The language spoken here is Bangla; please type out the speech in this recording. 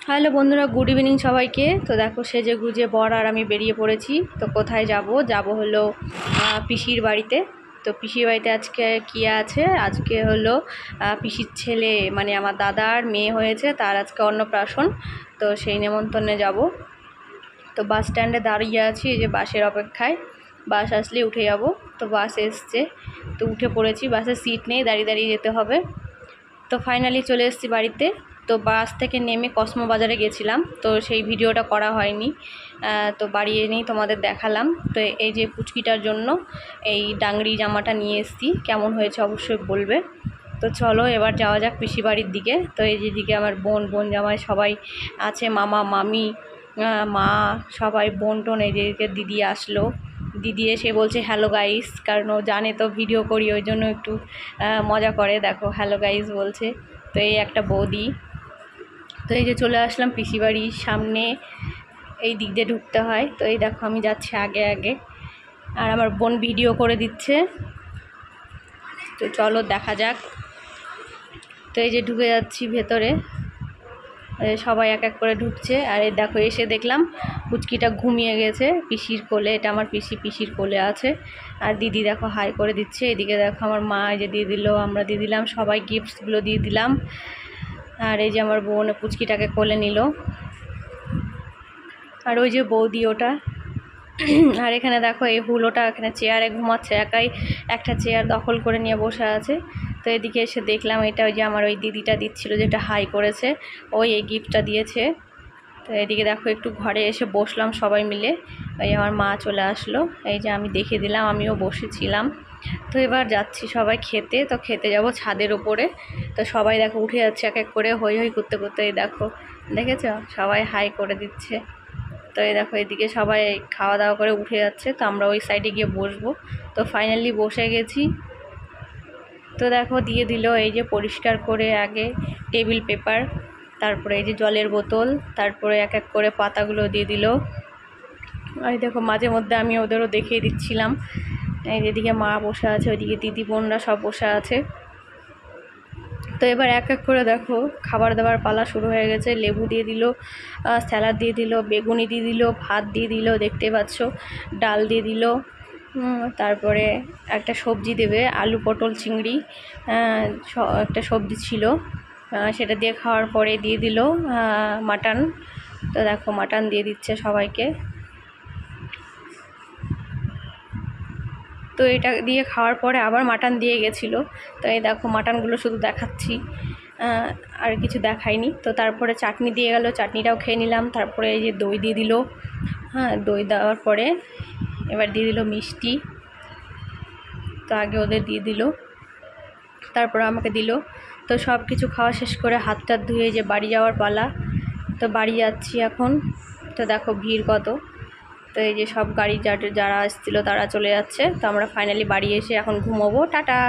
হ্যালো বন্ধুরা, গুড ইভিনিং সবাইকে। তো দেখো সেজে গুজে বর আর আমি বেরিয়ে পড়েছি। তো কোথায় যাব হলো পিসির বাড়িতে। তো পিসির বাড়িতে আজকে কি আছে, আজকে হলো পিসির ছেলে মানে আমার দাদার মেয়ে হয়েছে, তার আজকে অন্নপ্রাশন। তো সেই নেমন্তন্নে যাব। তো বাস স্ট্যান্ডে দাঁড়িয়ে আছি, এই যে বাসের অপেক্ষায়। বাস আসলে উঠে যাব। তো বাস এসছে, তো উঠে পড়েছি। বাসের সিট নেই, দাঁড়িয়ে দাঁড়িয়ে যেতে হবে। তো ফাইনালি চলে এসেছি বাড়িতে। তো বাস থেকে নেমে কসমো বাজারে গেছিলাম, তো সেই ভিডিওটা করা হয়নি। তো বাড়ি এনেই তোমাদের দেখালাম। তো এই যে পুচকিটার জন্য এই ডাংরি জামাটা নিয়ে এসেছি, কেমন হয়েছে অবশ্যই বলবে। তো চলো এবার যাওয়া যাক পিসি বাড়ির দিকে। তো এই যেদিকে আমার বোন জামাই সবাই আছে, মামা মামি মা সবাই, বোন টোন। এই যেদিকে দিদি আসলো, দিদি এসে বলছে হ্যালো গাইস, কারণ ও জানে তো ভিডিও করি, ওই জন্য একটু মজা করে। দেখো হ্যালো গাইস বলছে। তো এই একটা বৌদি। তো এই যে চলে আসলাম পিসি বাড়ির সামনে, এই দিক দিয়ে ঢুকতে হয়। তো এই দেখো আমি যাচ্ছি আগে আগে, আর আমার বোন ভিডিও করে দিচ্ছে। তো চলো দেখা যাক। তো এই যে ঢুকে যাচ্ছি ভেতরে, সবাই এক এক করে ঢুকছে। আর এই দেখো এসে দেখলাম পুচকিটা ঘুমিয়ে গেছে পিসির কোলে। এটা আমার পিসির কোলে আছে। আর দিদি দেখো হাই করে দিচ্ছে। এদিকে দেখো আমার মা এই যে দিয়ে দিল, আমরা দিয়ে দিলাম, সবাই গিফটসগুলো দিয়ে দিলাম। আর এই যে আমার বোন পুচকিটাকে কোলে নিল। আর ওই যে বৌদি ওটা। আর এখানে দেখো এই হুলোটা এখানে চেয়ারে ঘুমাচ্ছে, একাই একটা চেয়ার দখল করে নিয়ে বসে আছে। তো এদিকে এসে দেখলাম এটা ওই যে আমার ওই দিদিটা দিচ্ছিল, যেটা হাই করেছে, ওই এই গিফটটা দিয়েছে। তো এদিকে দেখো একটু ঘরে এসে বসলাম সবাই মিলে। এই আমার মা চলে আসলো, এই যে আমি দেখিয়ে দিলাম, আমিও বসেছিলাম। তো এবার যাচ্ছি সবাই খেতে। তো খেতে যাব ছাদের উপরে। তো সবাই দেখো উঠে যাচ্ছে এক এক করে, হই হই করতে করতে। এই দেখো দেখেছো, সবাই হাই করে দিচ্ছে। তো এই দেখো এদিকে সবাই খাওয়া দাওয়া করে উঠে যাচ্ছে। তো আমরা ওই সাইডে গিয়ে বসবো। তো ফাইনালি বসে গেছি। তো দেখো দিয়ে দিল এই যে পরিষ্কার করে আগে টেবিল পেপার, তারপরে এই যে জলের বোতল, তারপরে এক এক করে পাতাগুলো দিয়ে দিল। এই দেখো মাঝে মধ্যে আমি ওদেরও দেখিয়ে দিচ্ছিলাম। এই যেদিকে মা বসে আছে, ওইদিকে দিদি বোনরা সব বসে আছে। তো এবার এক এক করে দেখো খাবার দাবার পালা শুরু হয়ে গেছে। লেবু দিয়ে দিল, স্যালাড দিয়ে দিল, বেগুনি দিয়ে দিল, ভাত দিয়ে দিল, দেখতে পাচ্ছ, ডাল দিয়ে দিল। তারপরে একটা সবজি দেবে, আলু পটল চিংড়ি একটা সবজি ছিল, সেটা দিয়ে খাওয়ার পরে দিয়ে দিল মাটন। তো দেখো মাটন দিয়ে দিচ্ছে সবাইকে। তো এটা দিয়ে খাওয়ার পরে আবার মাটন দিয়ে গেছিলো। তো এই দেখো মাটনগুলো শুধু দেখাচ্ছি, আর কিছু দেখাইনি। তো তারপরে চাটনি দিয়ে গেল, চাটনিটাও খেয়ে নিলাম। তারপরে এই যে দই দিয়ে দিল। দই দেওয়ার পরে এবার দিয়ে দিল মিষ্টি। তো আগে ওদের দিয়ে দিল, তারপরে আমাকে দিল। তো সব কিছু খাওয়া শেষ করে হাত টাত ধুয়ে যে বাড়ি যাওয়ার পালা। তো বাড়ি যাচ্ছি এখন। তো দেখো ভিড় কত। তো এই যে সব গাড়ি যারা এসেছিলো তারা চলে যাচ্ছে। তো আমরা ফাইনালি বাড়ি এসে এখন ঘুমোবো। টাটা।